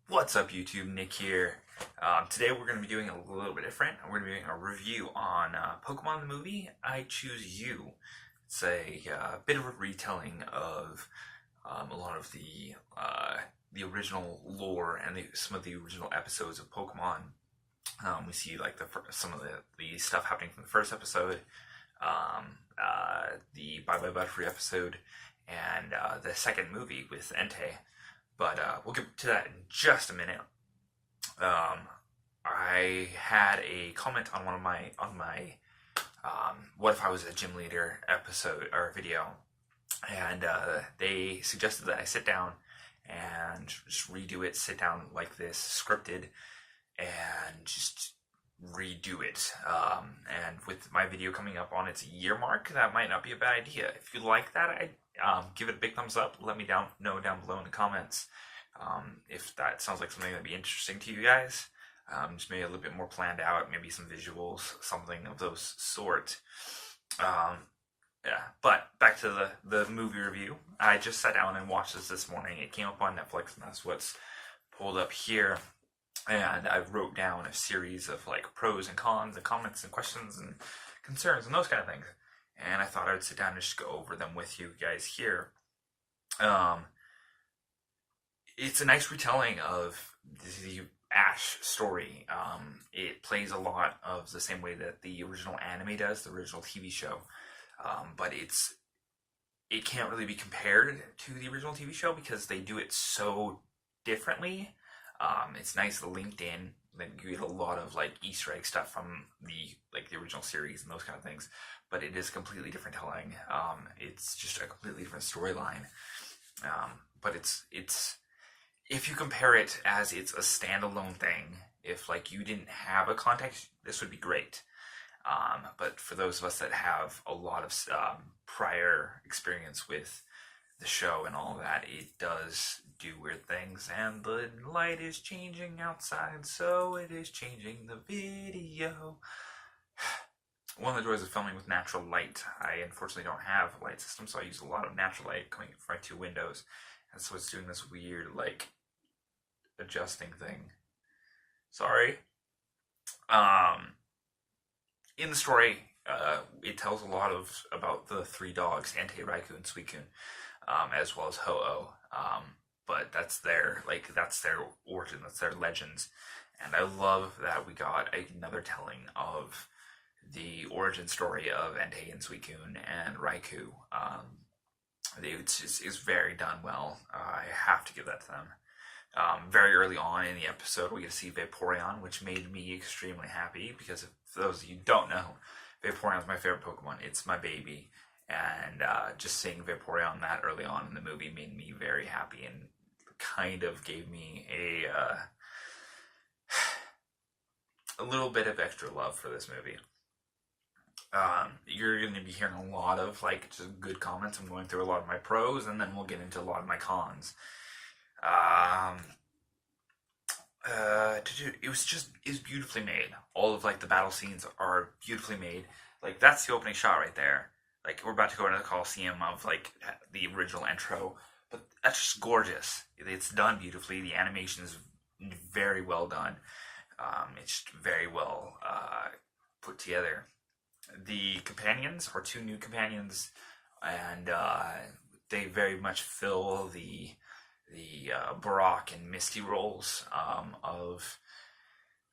What's up, YouTube? Nick here. Today we're going to be doing a little bit different. We're going to be doing a review on Pokemon the movie, I Choose You. It's a bit of a retelling of a lot of the original lore and some of the original episodes of Pokemon. We see like some of the stuff happening from the first episode, the Bye Bye Butterfree episode, and the second movie with Entei. But we'll get to that in just a minute. I had a comment on my what if I was a gym leader episode or video, and they suggested that I sit down and just redo it, sit down like this, scripted, and just redo it. And with my video coming up on its year mark, that might not be a bad idea. If you like that, give it a big thumbs up. Let me know down below in the comments if that sounds like something that'd be interesting to you guys. Just maybe a little bit more planned out, maybe some visuals, something of those sort. Yeah, but back to the movie review. I just sat down and watched this morning. It came up on Netflix, and that's what's pulled up here. And I wrote down a series of like pros and cons and comments and questions and concerns and those kind of things. And I thought I would sit down and just go over them with you guys here. It's a nice retelling of the Ash story. It plays a lot of the same way that the original anime does, the original TV show. But it can't really be compared to the original TV show because they do it so differently. It's nice linked in. Then you get a lot of like Easter egg stuff from the original series and those kind of things, but it is a completely different telling. It's just a completely different storyline. But it's if you compare it as it's a standalone thing, if like you didn't have a context, this would be great. But for those of us that have a lot of prior experience with the show and all that, it does do weird things, and the light is changing outside, so it is changing the video. One of the joys of filming with natural light, I unfortunately don't have a light system, so I use a lot of natural light coming from my two windows, and so it's doing this weird, like, adjusting thing. Sorry. In the story, it tells a lot about the three dogs, Entei, Raikou, and Suicune, as well as Ho-Oh. But that's their origin, that's their legends. And I love that we got another telling of the origin story of Entei and Suicune and Raikou. It's very done well. I have to give that to them. Very early on in the episode, we get to see Vaporeon, which made me extremely happy, because for those of you who don't know, Vaporeon is my favorite Pokemon. It's my baby. And just seeing Vaporeon that early on in the movie made me very happy and kind of gave me a little bit of extra love for this movie. You're going to be hearing a lot of like just good comments. I'm going through a lot of my pros, and then we'll get into a lot of my cons. It's beautifully made. All of like the battle scenes are beautifully made. Like that's the opening shot right there. Like we're about to go into the Coliseum of like the original intro, but that's just gorgeous. It's done beautifully. The animation is very well done. It's very well put together. The companions are two new companions, and they very much fill the Brock and Misty roles of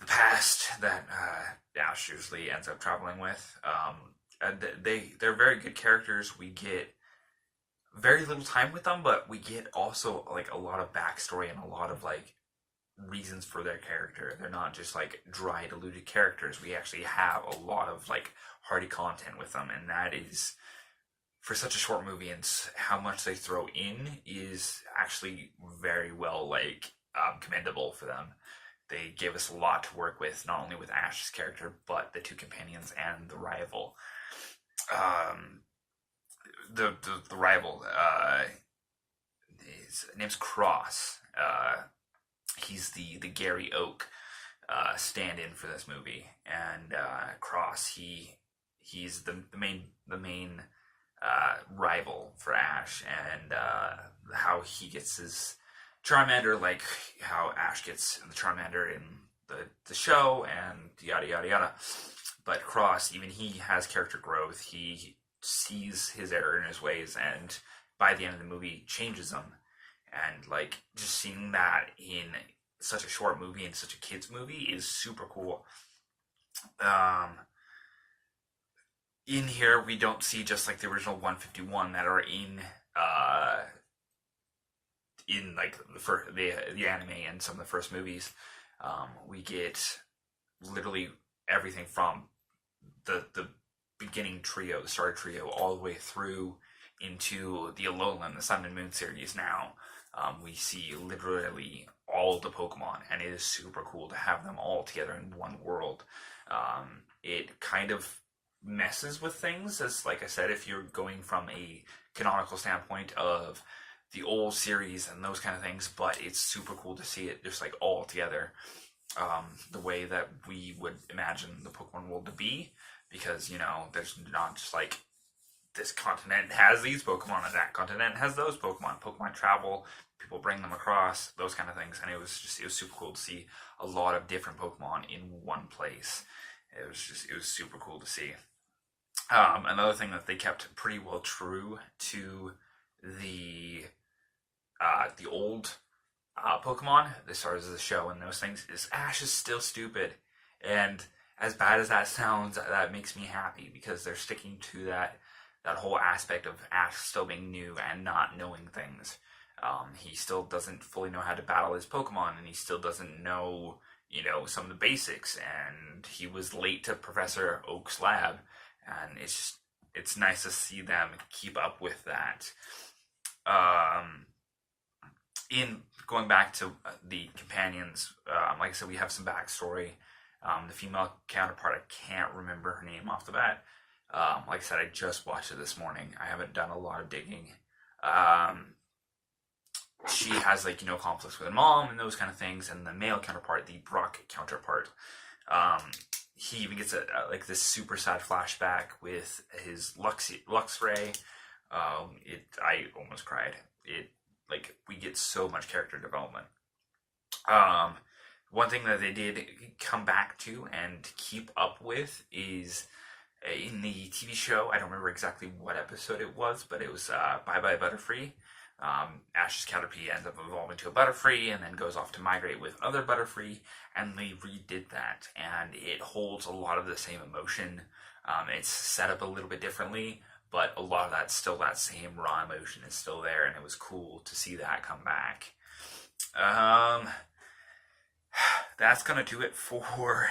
the past that Ash usually ends up traveling with. They're very good characters. We get very little time with them, but we get also like a lot of backstory and a lot of like reasons for their character. They're not just like dry, diluted characters. We actually have a lot of like hearty content with them, and that is, for such a short movie, and how much they throw in is actually very well like commendable for them. They gave us a lot to work with, not only with Ash's character, but the two companions and the rival. The rival, his name's Cross. He's the Gary Oak stand-in for this movie, and Cross he's the main rival for Ash, and how he gets his Charmander, like how Ash gets the Charmander in the show, and yada yada yada. But Cross, even he has character growth. He sees his error in his ways, and by the end of the movie, changes them. And like just seeing that in such a short movie and such a kids movie is super cool. Um, in here, we don't see just like the original 151 that are in like the anime and some of the first movies. We get literally everything from the beginning trio, the starter trio, all the way through into the Alolan, the Sun and Moon series now. We see literally all the Pokemon, and it is super cool to have them all together in one world. It kind of messes with things, as like I said, if you're going from a canonical standpoint of the old series and those kind of things, but it's super cool to see it just like all together, the way that we would imagine the Pokemon world to be, because there's not just like this continent has these Pokemon and that continent has those Pokemon. Pokemon travel, people bring them across, those kind of things, and it was super cool to see a lot of different Pokemon in one place. It was super cool to see. Another thing that they kept pretty well true to the old Pokemon, as far as the show and those things, is Ash is still stupid. And as bad as that sounds, that makes me happy, because they're sticking to that whole aspect of Ash still being new and not knowing things. He still doesn't fully know how to battle his Pokemon, and he still doesn't know, some of the basics. And he was late to Professor Oak's lab, and it's nice to see them keep up with that. In going back to the companions, like I said, we have some backstory. The female counterpart, I can't remember her name off the bat. Like I said, I just watched it this morning. I haven't done a lot of digging. She has conflicts with her mom and those kind of things. And the male counterpart, the Brock counterpart, he even gets this super sad flashback with his Luxray. I almost cried. We get so much character development. One thing that they did come back to and keep up with is in the TV show. I don't remember exactly what episode it was, but it was Bye Bye Butterfree. Ash's Caterpie ends up evolving to a Butterfree and then goes off to migrate with other Butterfree, and they redid that, and it holds a lot of the same emotion. It's set up a little bit differently, but a lot of that same raw emotion is still there, and it was cool to see that come back. That's going to do it for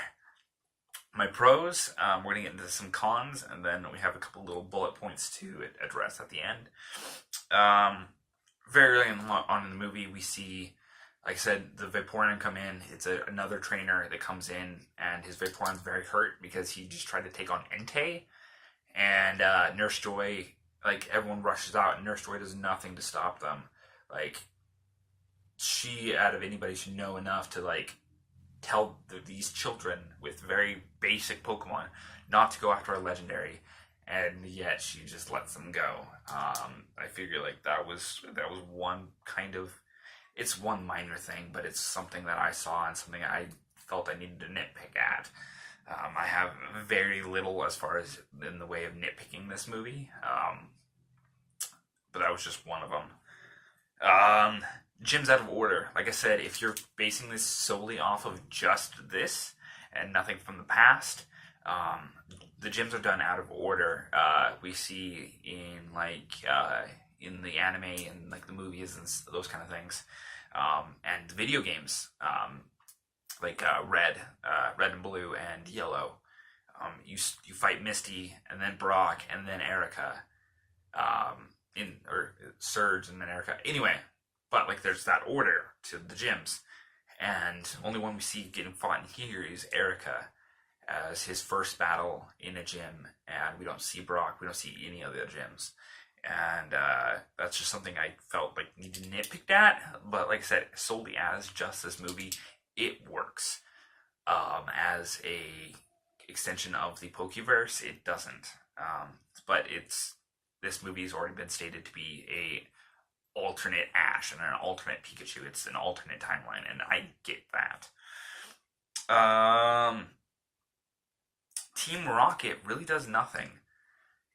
my pros. We're going to get into some cons, and then we have a couple little bullet points to address at the end. Very early on in the movie, we see, like I said, the Vaporeon come in. It's another trainer that comes in, and his Vaporeon's very hurt because he just tried to take on Entei. And Nurse Joy, everyone rushes out, and Nurse Joy does nothing to stop them. She, out of anybody, should know enough to, tell these children with very basic Pokemon not to go after a legendary, and yet she just lets them go. I figure, that was one kind of... It's one minor thing, but it's something that I saw and something I felt I needed to nitpick at. I have very little as far as in the way of nitpicking this movie, but that was just one of them. Gyms out of order. Like I said, if you're basing this solely off of just this and nothing from the past, the gyms are done out of order. We see in the anime and the movies and those kind of things, and video games. Red and Blue and Yellow. You fight Misty and then Brock and then Erica, or Surge and then Erica. Anyway, but there's that order to the gyms, and only one we see getting fought in here is Erica as his first battle in a gym, and we don't see Brock. We don't see any other gyms. And that's just something I felt needed nitpicked at. But like I said, solely as just this movie, it works. As a extension of the Pokeverse, it doesn't. But this movie has already been stated to be a alternate Ash and an alternate Pikachu. It's an alternate timeline, and I get that. Team Rocket really does nothing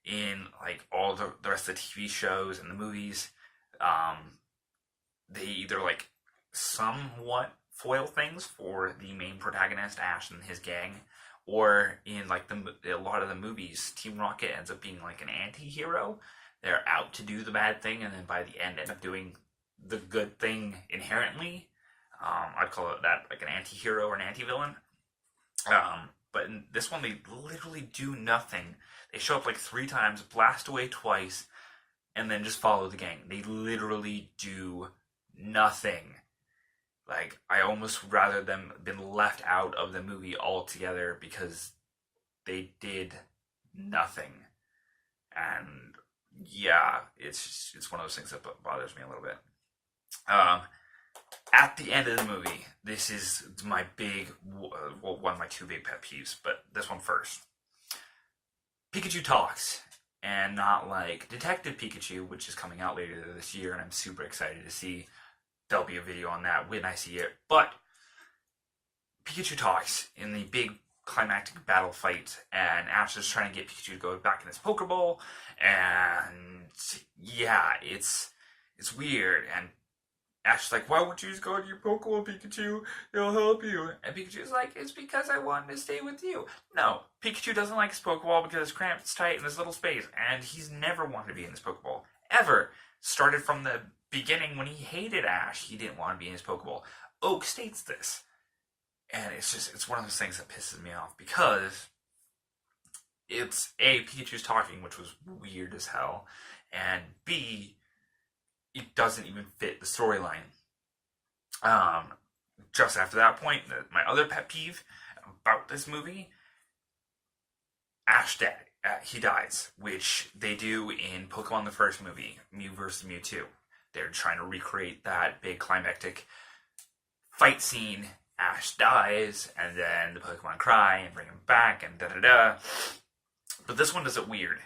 in like all the rest of the TV shows and the movies. They either like somewhat foil things for the main protagonist Ash and his gang, or in like a lot of the movies, Team Rocket ends up being like an anti-hero. They're out to do the bad thing, and then by the end end up doing the good thing inherently. I'd call it that, like an anti-hero or an anti-villain. But in this one, they literally do nothing. They show up like 3 times, blast away twice, and then just follow the gang. They literally do nothing. Like, I almost rather them been left out of the movie altogether because they did nothing. And yeah, it's one of those things that bothers me a little bit. At the end of the movie, this is my big, well, one of my 2 big pet peeves, but this one first. Pikachu talks, and not like Detective Pikachu, which is coming out later this year, and I'm super excited to see. There'll be a video on that when I see it. But Pikachu talks in the big climactic battle fight, and Ash is trying to get Pikachu to go back in his Pokeball, and yeah, it's weird, and Ash is like, why won't you just go to your Pokeball, Pikachu? It'll help you. And Pikachu's like, it's because I wanted to stay with you. No, Pikachu doesn't like his Pokeball because it's cramped, it's tight, in this little space. And he's never wanted to be in his Pokeball. Ever. Started from the beginning when he hated Ash. He didn't want to be in his Pokeball. Oak states this. And it's one of those things that pisses me off because it's A, Pikachu's talking, which was weird as hell. And B, it doesn't even fit the storyline. Just after that point, my other pet peeve about this movie, Ash he dies, which they do in Pokemon the first movie, Mew vs. Mewtwo. They're trying to recreate that big climactic fight scene. Ash dies, and then the Pokemon cry and bring him back, and da-da-da. But this one does it weird.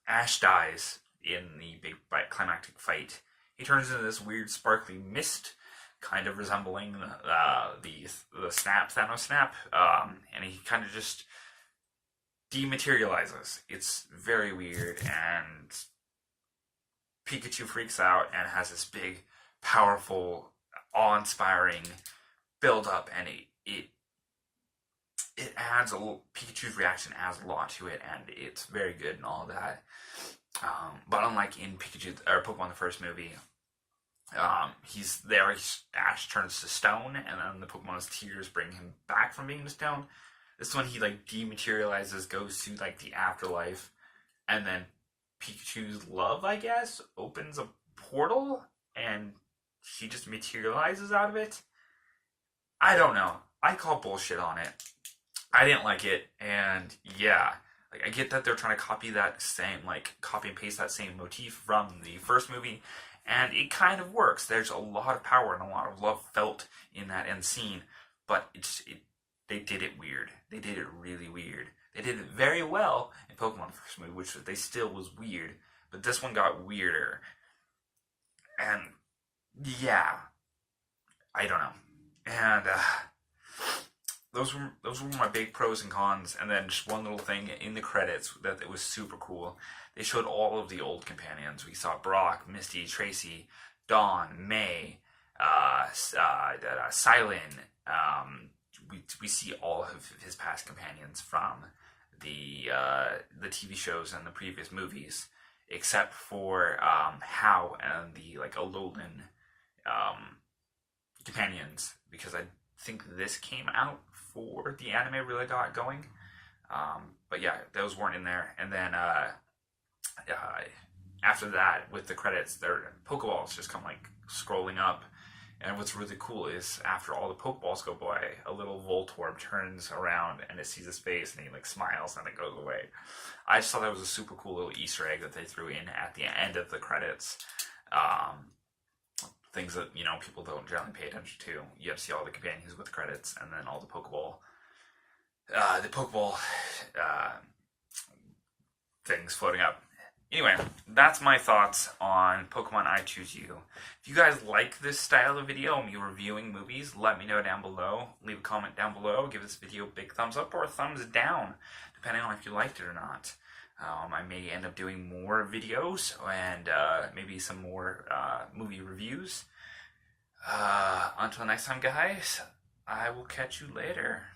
Ash dies in the big climactic fight. He turns into this weird sparkly mist, kind of resembling the snap, Thanos snap, and he kind of just dematerializes. It's very weird, and Pikachu freaks out and has this big, powerful, awe-inspiring build-up, and it adds a little. Pikachu's reaction adds a lot to it, and it's very good and all that. But unlike in Pokemon the first movie, he's there. Ash turns to stone, and then the Pokemon's tears bring him back from being to stone. This one, he like dematerializes, goes to like the afterlife, and then Pikachu's love, I guess, opens a portal, and he just materializes out of it. I don't know. I call bullshit on it. I didn't like it, and yeah. Like, I get that they're trying to copy and paste that same motif from the first movie, and it kind of works. There's a lot of power and a lot of love felt in that end scene, but they did it weird. They did it really weird. They did it very well in Pokemon the first movie, which they still was weird, but this one got weirder. And yeah, I don't know. And those were my big pros and cons. And then just one little thing in the credits that it was super cool. They showed all of the old companions. We saw Brock, Misty, Tracy, Dawn, May, Silent. We see all of his past companions from the TV shows and the previous movies, except for Hau and the like Alolan companions, because I think this came out for the anime really got going. But yeah, those weren't in there. And then after that, with the credits, their Pokeballs just come like scrolling up. And what's really cool is after all the Pokeballs go by, a little Voltorb turns around and it sees his face and he like smiles and it goes away. I just thought that was a super cool little Easter egg that they threw in at the end of the credits. Things that, people don't generally pay attention to. You have to see all the companions with the credits and then all the Pokeball things floating up. Anyway, that's my thoughts on Pokemon I Choose You. If you guys like this style of video, me reviewing movies, let me know down below. Leave a comment down below. Give this video a big thumbs up or a thumbs down, depending on if you liked it or not. I may end up doing more videos and maybe some more movie reviews. Until next time, guys, I will catch you later.